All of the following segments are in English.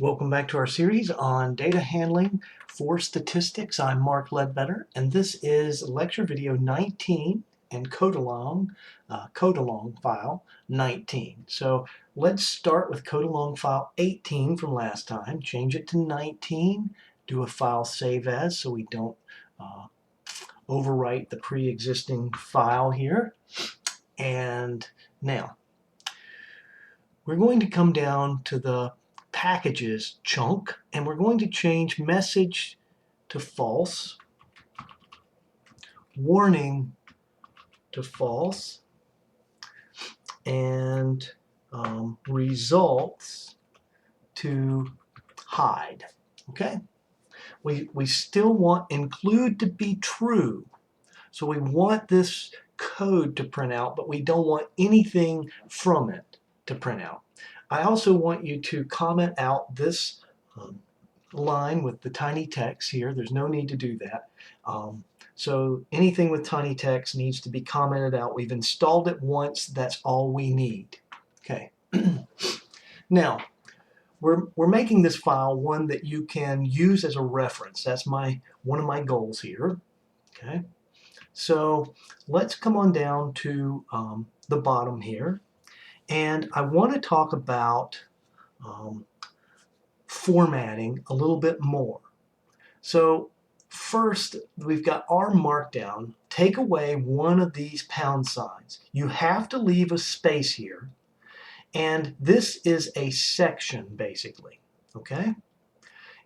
Welcome back to our series on data handling for statistics. I'm Mark Ledbetter, and this is lecture video 19 and code along file 19. So let's start with code along file 18 from last time, change it to 19, do a file save as so we don't overwrite the pre-existing file here. And now we're going to come down to the packages chunk, and we're going to change message to false, warning to false, and results to hide. Okay? We still want include to be true. So we want this code to print out, but we don't want anything from it to print out. I also want you to comment out this line with the tiny text here. There's no need to do that. So anything with tiny text needs to be commented out. We've installed it once. That's all we need. Okay. Now, we're making this file one that you can use as a reference. That's one of my goals here. Okay. So let's come on down to the bottom here. And I want to talk about formatting a little bit more. So first, we've got our Markdown. Take away one of these pound signs. You have to leave a space here. And this is a section, basically. Okay?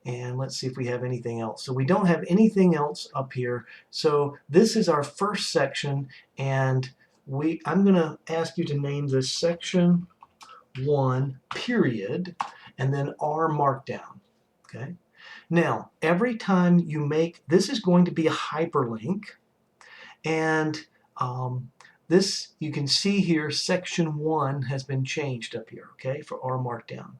And let's see if we have anything else. So we don't have anything else up here. So this is our first section, and I'm going to ask you to name this section 1, period, and then our Markdown. Okay. Now, every time you make, this is going to be a hyperlink, and this, you can see here, section 1 has been changed up here, okay, for our Markdown.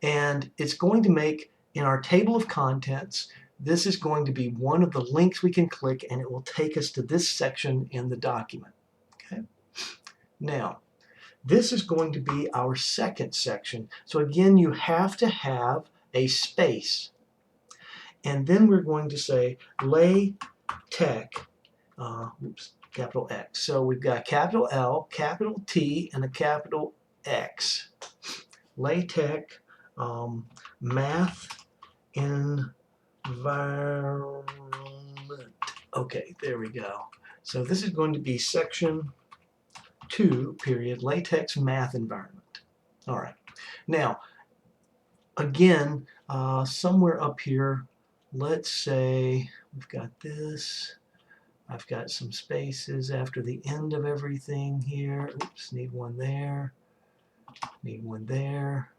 And it's going to make, in our table of contents, this is going to be one of the links we can click, and it will take us to this section in the document. Okay. Now, this is going to be our second section. So again, you have to have a space. And then we're going to say Latex, capital X. So we've got capital L, capital T, and a capital X. Latex Math Environment. Okay, there we go. So this is going to be section 2, period, Latex Math Environment. All right. Now, again, somewhere up here, let's say we've got this. I've got some spaces after the end of everything here. Oops, need one there. Need one there.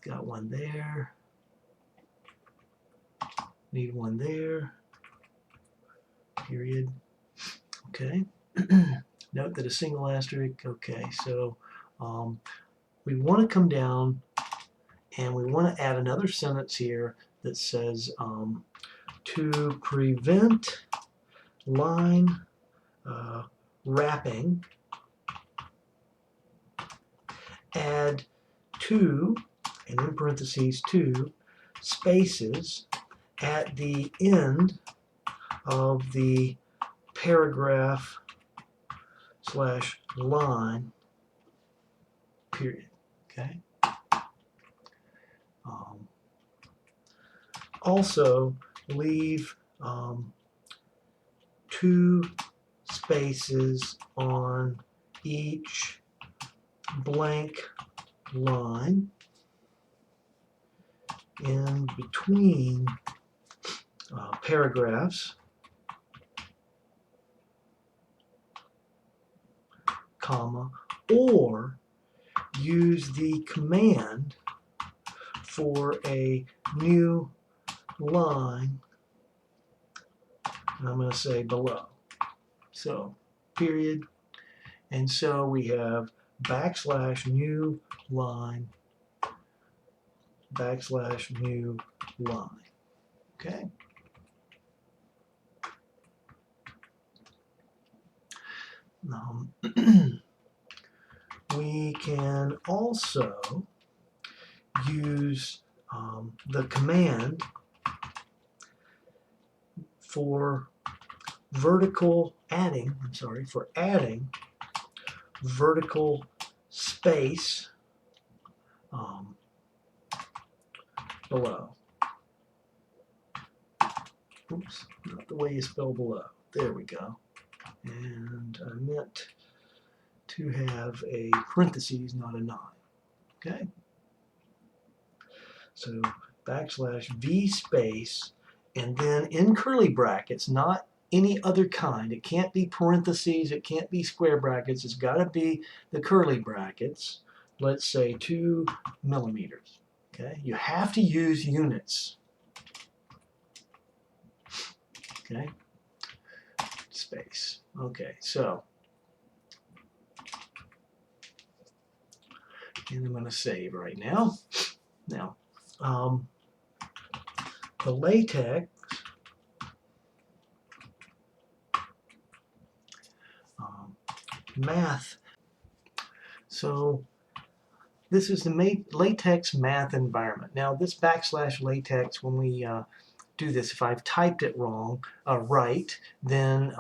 Got one there. Need one there. Period. Okay. Note that a single asterisk. Okay, so we want to come down and we want to add another sentence here that says to prevent line wrapping, add 2, and in parentheses 2 spaces at the end of the paragraph / line, period. Okay. Also leave 2 spaces on each blank line in between paragraphs, comma, or use the command for a new line, and I'm going to say below. So, period. And so we have / new line, / new line. Okay. We can also use the command for adding vertical space below. Oops, not the way you spell below. There we go. And I meant to have a parentheses, not a 9. Okay? So \v space, and then in curly brackets, not any other kind. It can't be parentheses, it can't be square brackets, it's got to be the curly brackets. Let's say 2 millimeters. Okay? You have to use units. Okay? Space. Okay, so and I'm going to save right now. Now, the Latex Math. So this is the Latex Math environment. Now this \latex, when we do this, if I've typed it wrong, right, then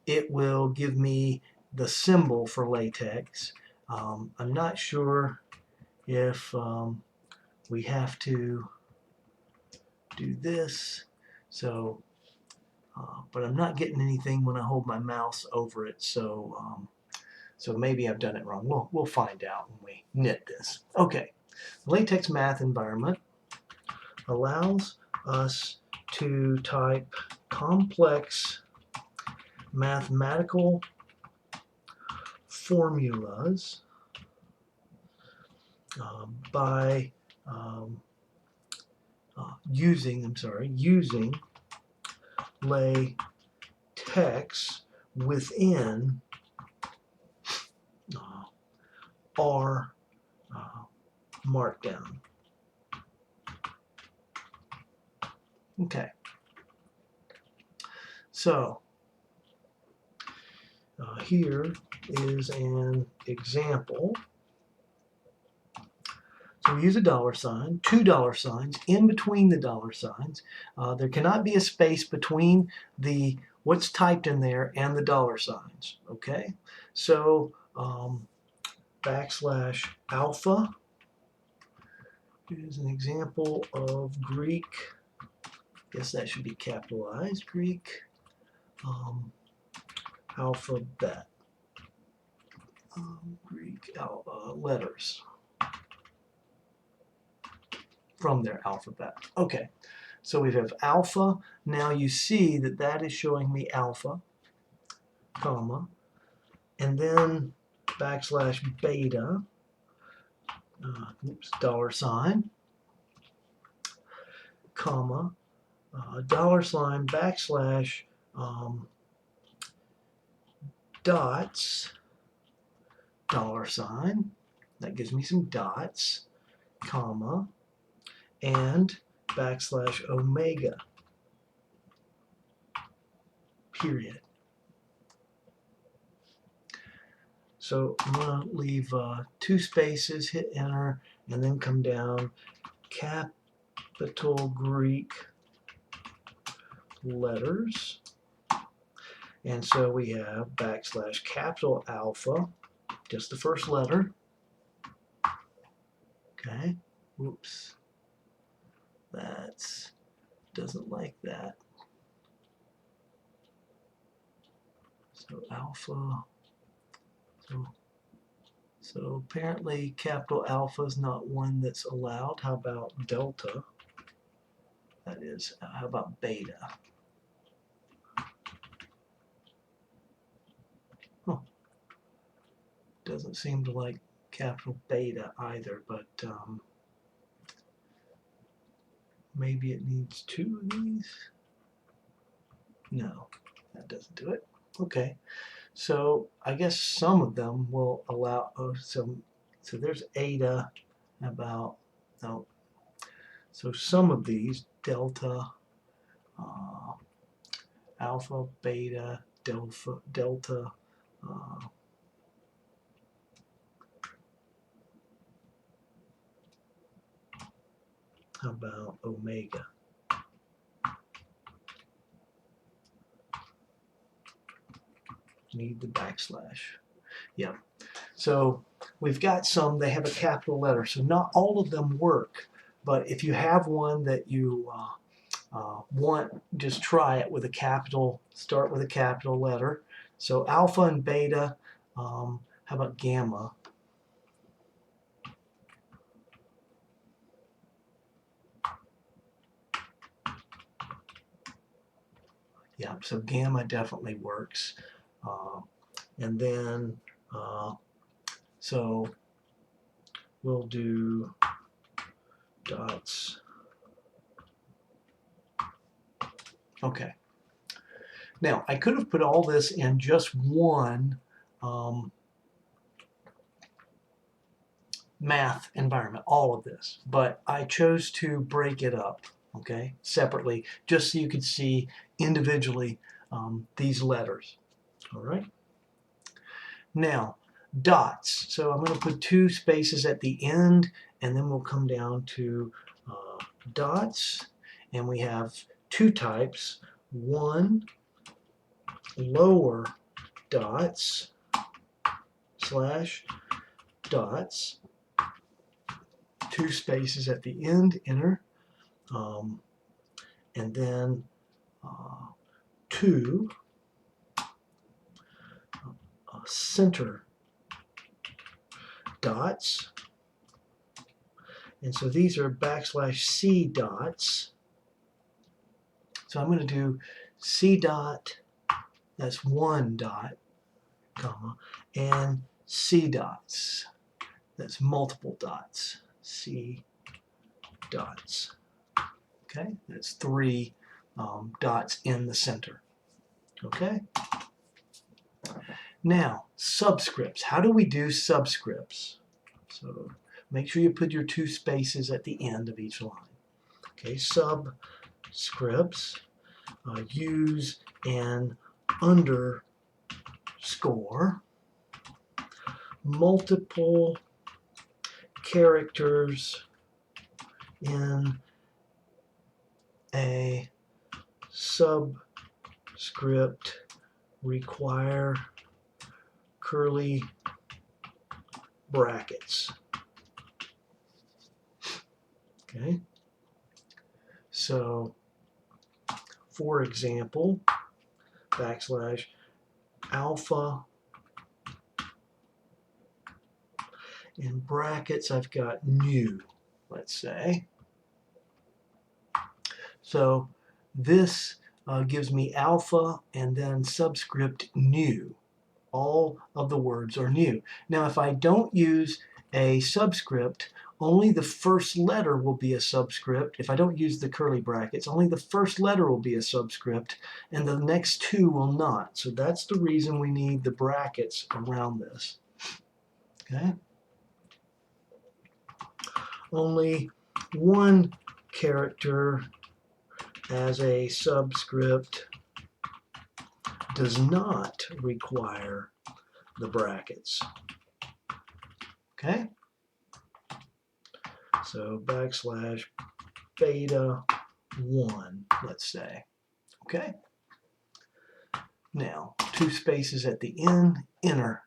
it will give me the symbol for latex. I'm not sure if we have to do this, so but I'm not getting anything when I hold my mouse over it, so so maybe I've done it wrong. We'll find out when we knit this. Okay, the Latex Math environment allows us to type complex mathematical formulas by using latex within R Markdown. Okay, so here is an example. So we use a $sign, 2 $signs, in between the $signs. There cannot be a space between what's typed in there and the $signs. Okay, so \alpha is an example of Greek. I guess that should be capitalized. Greek alphabet. Greek letters from their alphabet. Okay, so we have alpha. Now you see that that is showing me alpha, comma, and then \beta, $, comma, $, dots, $, that gives me some dots, comma, and \omega, period. So I'm going to leave 2 spaces, hit enter, and then come down, capital Greek letters. And so we have \capital alpha, just the first letter. Okay, whoops, that doesn't like that. So alpha, so apparently capital alpha is not one that's allowed. How about delta? That is, how about beta? Oh, doesn't seem to like capital beta either, but maybe it needs 2 of these. No, that doesn't do it. Okay, so I guess some of them will allow. Oh, so there's eta about no. So some of these delta, alpha, beta, delta. How about omega? Need the backslash. Yeah. So we've got some, they have a capital letter. So not all of them work. But if you have one that you want, just try it with a capital, start with a capital letter. So alpha and beta, how about gamma? Yeah, so gamma definitely works. And then, so we'll do dots. Okay. Now, I could have put all this in just one math environment, all of this, but I chose to break it up, okay, separately, just so you could see individually these letters. All right. Now, dots. So I'm going to put 2 spaces at the end, and then we'll come down to dots, and we have 2 types. One, lower dots / dots, 2 spaces at the end, enter, and then 2 center dots, and so these are \C dots. So I'm going to do C dot, that's 1 dot, comma, and C dots, that's multiple dots, C dots. Okay, that's 3 dots in the center. Okay. Now, subscripts. How do we do subscripts? So make sure you put your 2 spaces at the end of each line. Okay, subscripts, use an underscore, multiple characters in a subscript require curly brackets. Okay, so for example, \alpha, in brackets I've got new, let's say. So this gives me alpha and then subscript new. All of the words are new. Now if I don't use a subscript, only the first letter will be a subscript. If I don't use the curly brackets, only the first letter will be a subscript and the next 2 will not. So that's the reason we need the brackets around this. Okay? Only 1 character as a subscript does not require the brackets. Okay? So \beta1, let's say. Okay? Now, 2 spaces at the end, enter.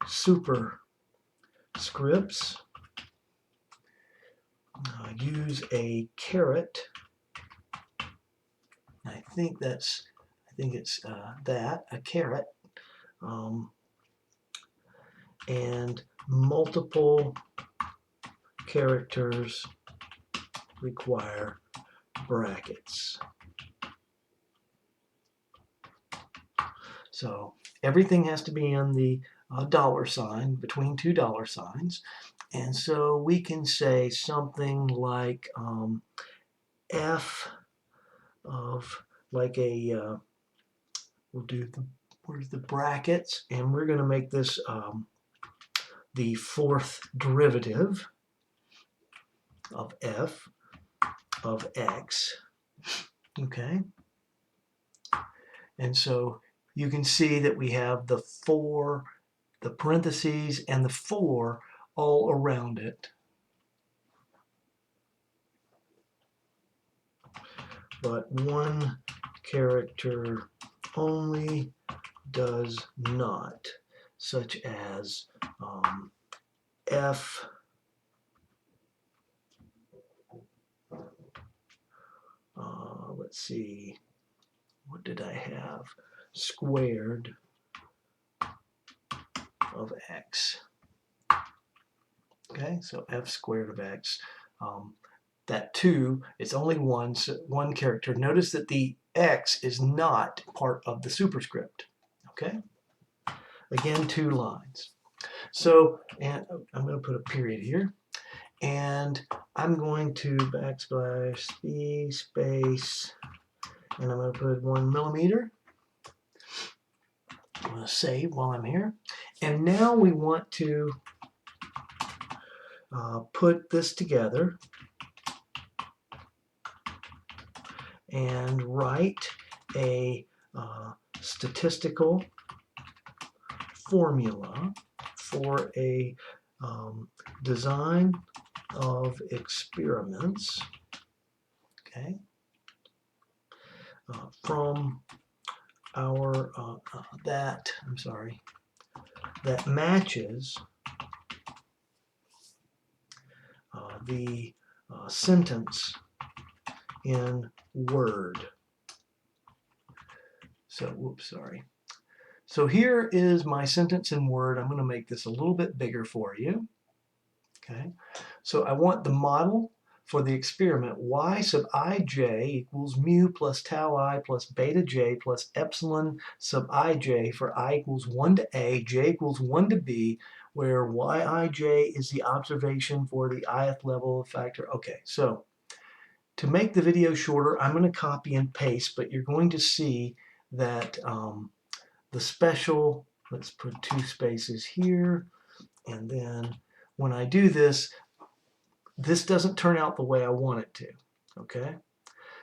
Superscripts, use a caret. I think it's a caret, and multiple characters require brackets. So everything has to be in the $, between 2 $, and so we can say something like f of like a we'll do where's the brackets, and we're going to make this the 4th derivative of f of x. Okay, and so you can see that we have the 4, the parentheses, and the 4 all around it. but one character only does not, such as F let's see, what did I have? Squared of x. Okay, so f squared of x. That 2, it's only one, so one character. Notice that the x is not part of the superscript. Okay, again, 2 lines. So, and I'm going to put a period here, and I'm going to backslash b space, and I'm going to put 1 millimeter. I'm going to save while I'm here. And now we want to put this together and write a statistical formula for a design of experiments, okay, from our that matches the sentence in Word. So, whoops, sorry. So here is my sentence in Word. I'm going to make this a little bit bigger for you. Okay, so I want the model for the experiment y sub ij equals mu plus tau I plus beta j plus epsilon sub ij for I equals 1 to a, j equals 1 to b, where yij is the observation for the ith level factor. Okay, so to make the video shorter, I'm going to copy and paste, but you're going to see that the special, let's put 2 spaces here, and then when I do this, this doesn't turn out the way I want it to, okay?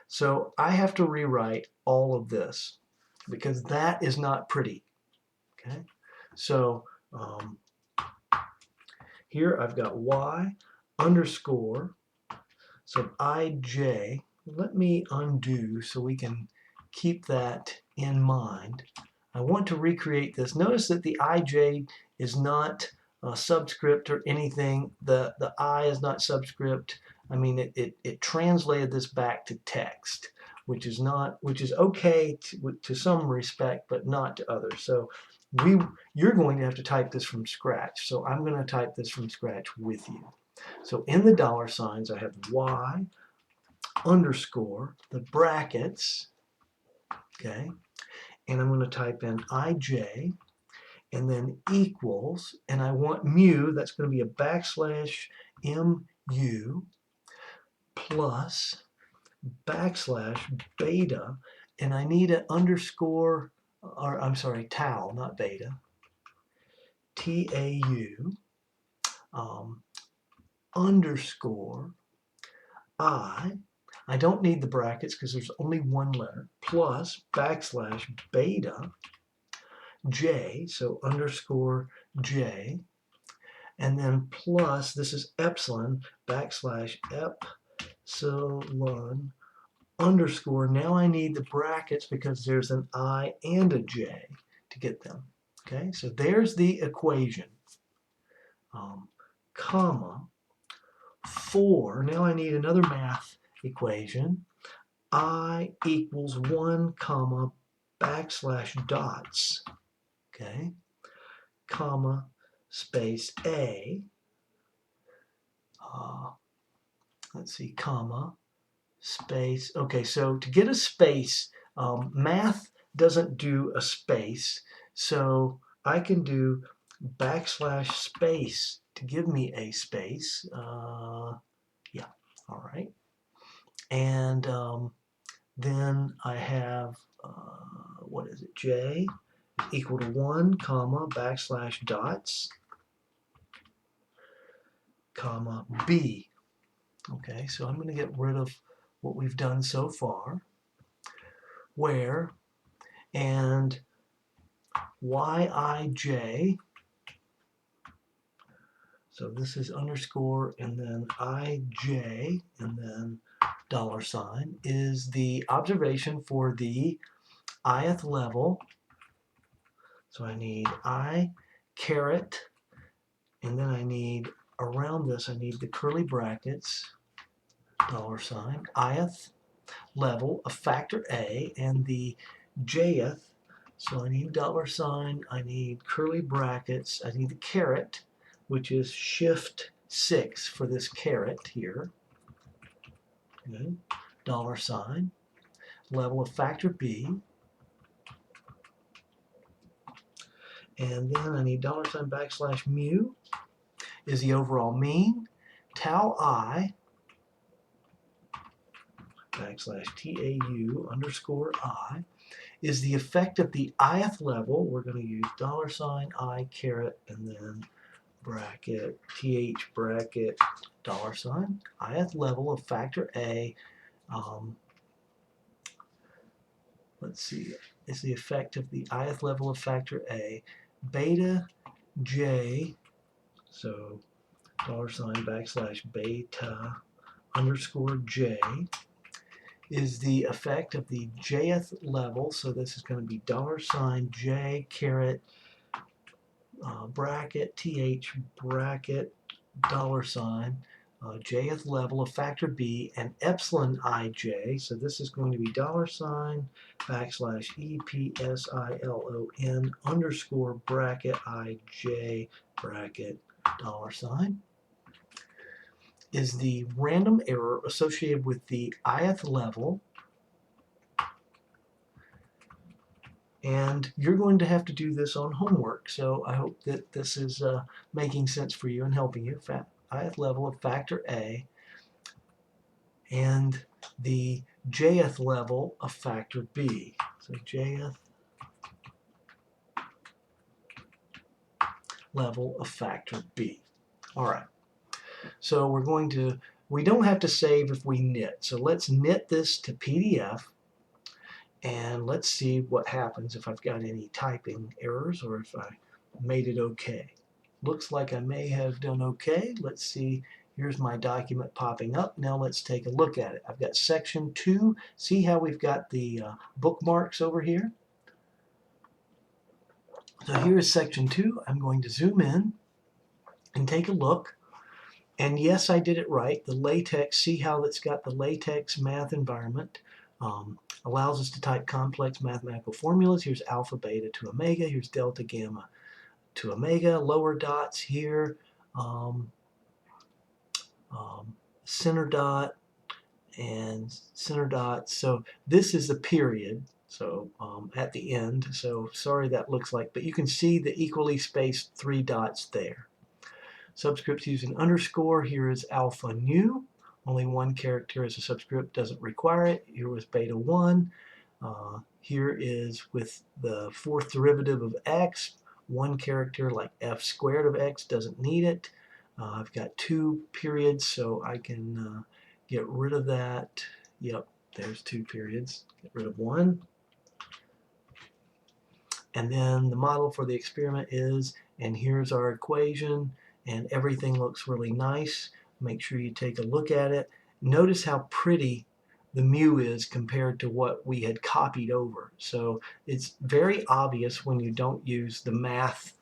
So I have to rewrite all of this because that is not pretty, okay? So here I've got y underscore sub ij. Let me undo so we can keep that in mind. I want to recreate this. Notice that the ij is not a subscript or anything. The I is not subscript. I mean, it translated this back to text, which is okay to some respect, but not to others. So you're going to have to type this from scratch. So I'm going to type this from scratch with you. So in the dollar signs, I have y underscore the brackets, okay, and I'm going to type in ij, and then equals, and I want mu, that's going to be a backslash mu plus backslash beta, and I need an underscore, or I'm sorry, tau, not beta, tau, underscore I don't need the brackets because there's only one letter, plus backslash beta j, so underscore j, and then plus, this is epsilon, backslash epsilon underscore. Now I need the brackets because there's an I and a j to get them. Okay, so there's the equation, comma, 4, now I need another math equation, I equals 1, comma, backslash dots, okay, comma, space a, let's see, comma, space, okay, so to get a space, math doesn't do a space, so I can do backslash space to give me a space, yeah, all right, and then I have, what is it, j equal to 1, comma, backslash dots, comma, b. Okay, so I'm going to get rid of what we've done so far, where, and yij, so this is underscore, and then ij, and then $ is the observation for the ith level. So I need I caret, and then I need around this, I need the curly brackets, $ ith level of factor A, and the jth. So I need $, I need curly brackets, I need the caret, which is shift 6 for this caret here. Good. $, level of factor B, and then I need $ mu is the overall mean. Tau I \tau underscore I is the effect of the ith level. We're going to use $ I caret and then bracket th bracket $, ith level of factor A. Let's see, is the effect of the ith level of factor A, beta j, so $ beta underscore j is the effect of the jth level, so this is going to be $ j caret bracket th bracket $, jth level of factor B, and epsilon ij, so this is going to be $ epsilon underscore bracket ij bracket $, is the random error associated with the ith level. And you're going to have to do this on homework, so I hope that this is making sense for you and helping you. Ith level of factor A and the jth level of factor B. So jth level of factor B. All right. So we don't have to save if we knit. So let's knit this to PDF. And let's see what happens if I've got any typing errors or if I made it okay. Looks like I may have done okay. Let's see. Here's my document popping up. Now let's take a look at it. I've got section 2. See how we've got the bookmarks over here? So here is section 2. I'm going to zoom in and take a look. And yes, I did it right. The latex, see how it's got the latex math environment. Allows us to type complex mathematical formulas. Here's alpha, beta to omega. Here's delta, gamma to omega. Lower dots here. Center dot and center dot. So this is the period. So at the end. So sorry that looks like, but you can see the equally spaced 3 dots there. Subscripts using underscore. Here is alpha nu. Only one character as a subscript, doesn't require it. Here was beta 1. Here is with the fourth derivative of x. One character like f squared of x, doesn't need it. I've got 2 periods, so I can get rid of that. Yep, there's 2 periods. Get rid of 1. And then the model for the experiment is, and here's our equation, and everything looks really nice. Make sure you take a look at it. Notice how pretty the mu is compared to what we had copied over. So it's very obvious when you don't use the math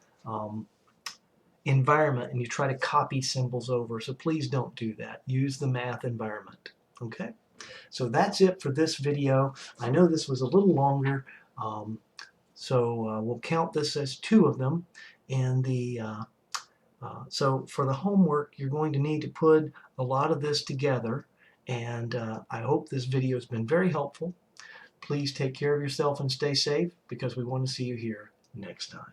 environment and you try to copy symbols over. So please don't do that. Use the math environment. Okay? So that's it for this video. I know this was a little longer, so we'll count this as 2 of them. And so for the homework, you're going to need to put a lot of this together, and I hope this video has been very helpful. Please take care of yourself and stay safe, because we want to see you here next time.